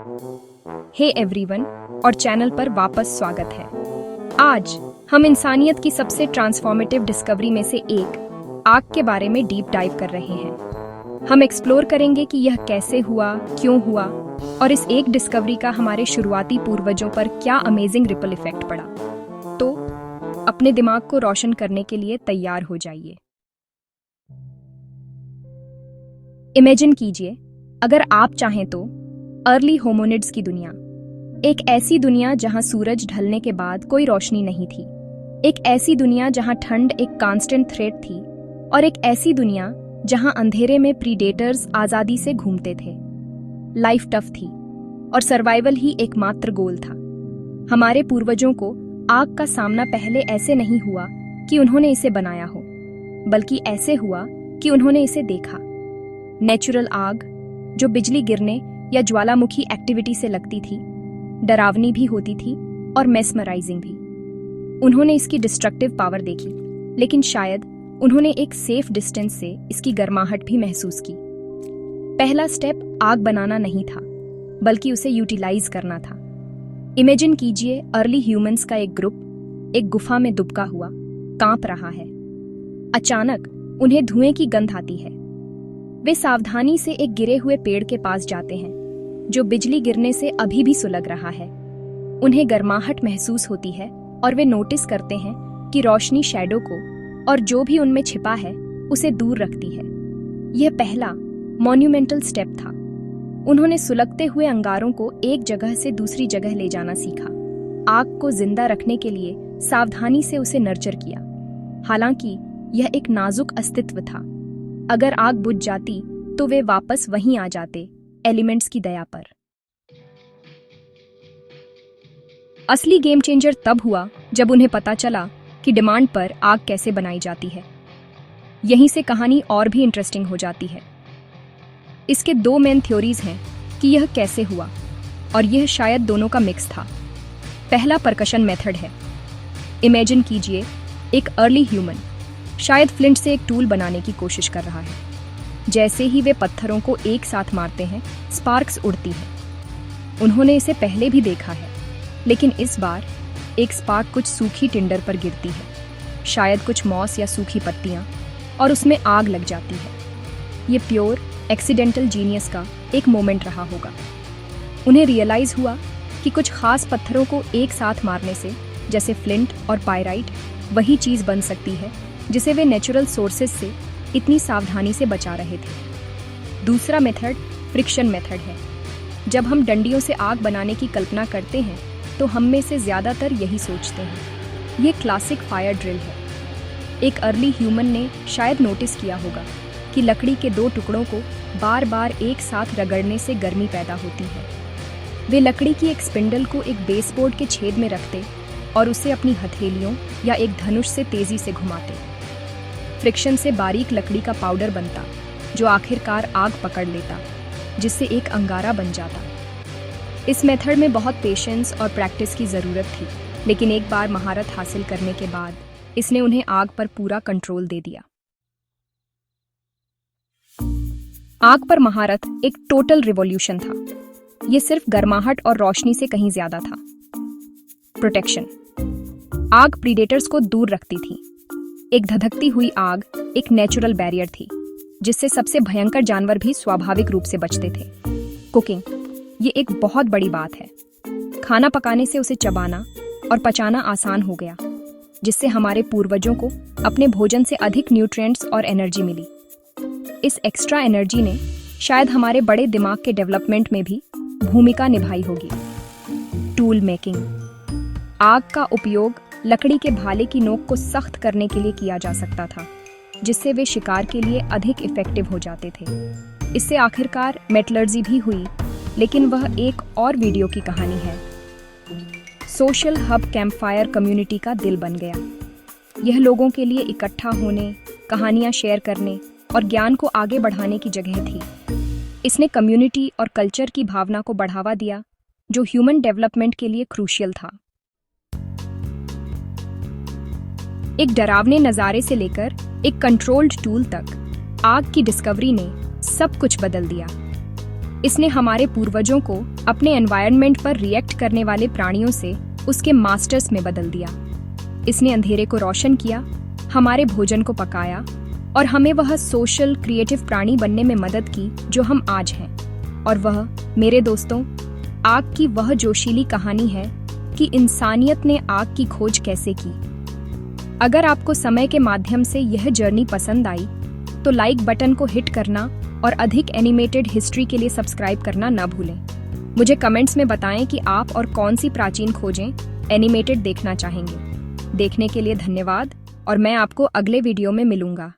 Hey everyone और channel पर वापस स्वागत है। आज हम इंसानियत की सबसे ट्रांसफॉर्मेटिव डिस्कवरी में से एक आग के बारे में डीप डाइव कर रहे हैं। हम एक्सप्लोर करेंगे कि यह कैसे हुआ, क्यों हुआ और इस एक डिस्कवरी का हमारे शुरुआती पूर्वजों पर क्या अमेजिंग रिपल इफेक्ट पड़ा। तो अपने दिमाग को रोशन करने के लिए तैयार हो जाइए। इमेजिन कीजिए, अगर आप चाहें तो अर्ली होमोनिड्स की दुनिया, एक ऐसी दुनिया जहां सूरज ढलने के बाद कोई रोशनी नहीं थी, एक ऐसी दुनिया जहां ठंड एक कांस्टेंट थ्रेट थी और एक ऐसी दुनिया जहां अंधेरे में प्रीडेटर्स आजादी से घूमते थे। लाइफ टफ थी और सर्वाइवल ही एकमात्र गोल था। हमारे पूर्वजों को आग का सामना पहले ऐसे नहीं हुआ कि उन्होंने इसे बनाया हो, बल्कि ऐसे हुआ कि उन्होंने इसे देखा। नेचुरल आग जो बिजली गिरने या ज्वालामुखी एक्टिविटी से लगती थी, डरावनी भी होती थी और मेस्मराइजिंग भी। उन्होंने इसकी डिस्ट्रक्टिव पावर देखी, लेकिन शायद उन्होंने एक सेफ डिस्टेंस से इसकी गर्माहट भी महसूस की। पहला स्टेप आग बनाना नहीं था, बल्कि उसे यूटिलाइज करना था। इमेजिन कीजिए, अर्ली ह्यूमंस का एक ग्रुप एक गुफा में दुबका हुआ कांप रहा है। अचानक उन्हें धुएं की गंध आती है। वे सावधानी से एक गिरे हुए पेड़ के पास जाते हैं जो बिजली गिरने से अभी भी सुलग रहा है। उन्हें गर्माहट महसूस होती है और वे नोटिस करते हैं कि रोशनी शैडो को और जो भी उनमें छिपा है उसे दूर रखती है। यह पहला मॉन्यूमेंटल स्टेप था। उन्होंने सुलगते हुए अंगारों को एक जगह से दूसरी जगह ले जाना सीखा। आग को जिंदा रखने के लिए सावधानी से उसे नर्चर किया। हालांकि यह एक नाजुक अस्तित्व था। अगर आग बुझ जाती तो वे वापस वहीं आ जाते, एलिमेंट्स की दया पर। असली गेम चेंजर तब हुआ जब उन्हें पता चला कि डिमांड पर आग कैसे बनाई जाती है। यहीं से कहानी और भी इंटरेस्टिंग हो जाती है। इसके दो मेन थ्योरीज हैं कि यह कैसे हुआ, और यह शायद दोनों का मिक्स था। पहला परकशन मेथड है। इमेजिन कीजिए, एक अर्ली ह्यूमन शायद फ्लिंट से एक टूल बनाने की कोशिश कर रहा है। जैसे ही वे पत्थरों को एक साथ मारते हैं, स्पार्क्स उड़ती हैं। उन्होंने इसे पहले भी देखा है, लेकिन इस बार एक स्पार्क कुछ सूखी टिंडर पर गिरती है, शायद कुछ मॉस या सूखी पत्तियां, और उसमें आग लग जाती है। ये प्योर एक्सीडेंटल जीनियस का एक मोमेंट रहा होगा। उन्हें रियलाइज हुआ कि कुछ खास पत्थरों को एक साथ मारने से, जैसे फ्लिंट और पायराइट, वही चीज बन सकती है जिसे वे नेचुरल सोर्सेज से इतनी सावधानी से बचा रहे थे। दूसरा मेथड फ्रिक्शन मेथड है। जब हम डंडियों से आग बनाने की कल्पना करते हैं तो हम में से ज्यादातर यही सोचते हैं। ये क्लासिक फायर ड्रिल है। एक अर्ली ह्यूमन ने शायद नोटिस किया होगा कि लकड़ी के दो टुकड़ों को बार बार एक साथ रगड़ने से गर्मी पैदा होती है। वे लकड़ी की एक स्पिंडल को एक बेसबोर्ड के छेद में रखते और उसे अपनी हथेलियों या एक धनुष से तेजी से घुमाते। फ्रिक्शन से बारीक लकड़ी का पाउडर बनता जो आखिरकार आग पकड़ लेता, जिससे एक अंगारा बन जाता। इस मेथड में बहुत पेशेंस और प्रैक्टिस की ज़रूरत थी, लेकिन एक बार महारत हासिल करने के बाद इसने उन्हें आग पर पूरा कंट्रोल दे दिया। आग पर महारत एक टोटल रिवॉल्यूशन था। यह सिर्फ गर्माहट और रोशनी से कहीं ज्यादा था। प्रोटेक्शन। आग प्रीडेटर्स को दूर रखती थी। एक धधकती हुई आग एक नेचुरल बैरियर थी, जिससे सबसे भयंकर जानवर भी स्वाभाविक रूप से बचते थे। कुकिंग। ये एक बहुत बड़ी बात है। खाना पकाने से उसे चबाना और पचाना आसान हो गया, जिससे हमारे पूर्वजों को अपने भोजन से अधिक न्यूट्रिएंट्स और एनर्जी मिली। इस एक्स्ट्रा एनर्जी ने शायद हमारे बड़े दिमाग के डेवलपमेंट में भी भूमिका निभाई होगी। Tool making. आग का उपयोग लकड़ी के भाले की नोक को सख्त करने के लिए किया जा सकता था, जिससे वे शिकार के लिए अधिक इफेक्टिव हो जाते थे। इससे आखिरकार मेटलर्जी भी हुई, लेकिन वह एक और वीडियो की कहानी है। सोशल हब कैंपफायर कम्युनिटी का दिल बन गया। यह लोगों के लिए इकट्ठा होने, कहानियां शेयर करने और ज्ञान को आगे बढ़ाने की जगह थी। इसने कम्युनिटी और कल्चर की भावना को बढ़ावा दिया, जो ह्यूमन डेवलपमेंट के लिए क्रूशियल था। एक डरावने नज़ारे से लेकर एक कंट्रोल्ड टूल तक, आग की डिस्कवरी ने सब कुछ बदल दिया। इसने हमारे पूर्वजों को अपने एनवायरनमेंट पर रिएक्ट करने वाले प्राणियों से उसके मास्टर्स में बदल दिया। इसने अंधेरे को रोशन किया, हमारे भोजन को पकाया और हमें वह सोशल क्रिएटिव प्राणी बनने में मदद की जो हम आज हैं। और वह, मेरे दोस्तों, आग की वह जोशीली कहानी है कि इंसानियत ने आग की खोज कैसे की। अगर आपको समय के माध्यम से यह जर्नी पसंद आई तो लाइक बटन को हिट करना और अधिक एनिमेटेड हिस्ट्री के लिए सब्सक्राइब करना न भूलें। मुझे कमेंट्स में बताएं कि आप और कौन सी प्राचीन खोजें एनिमेटेड देखना चाहेंगे। देखने के लिए धन्यवाद और मैं आपको अगले वीडियो में मिलूंगा।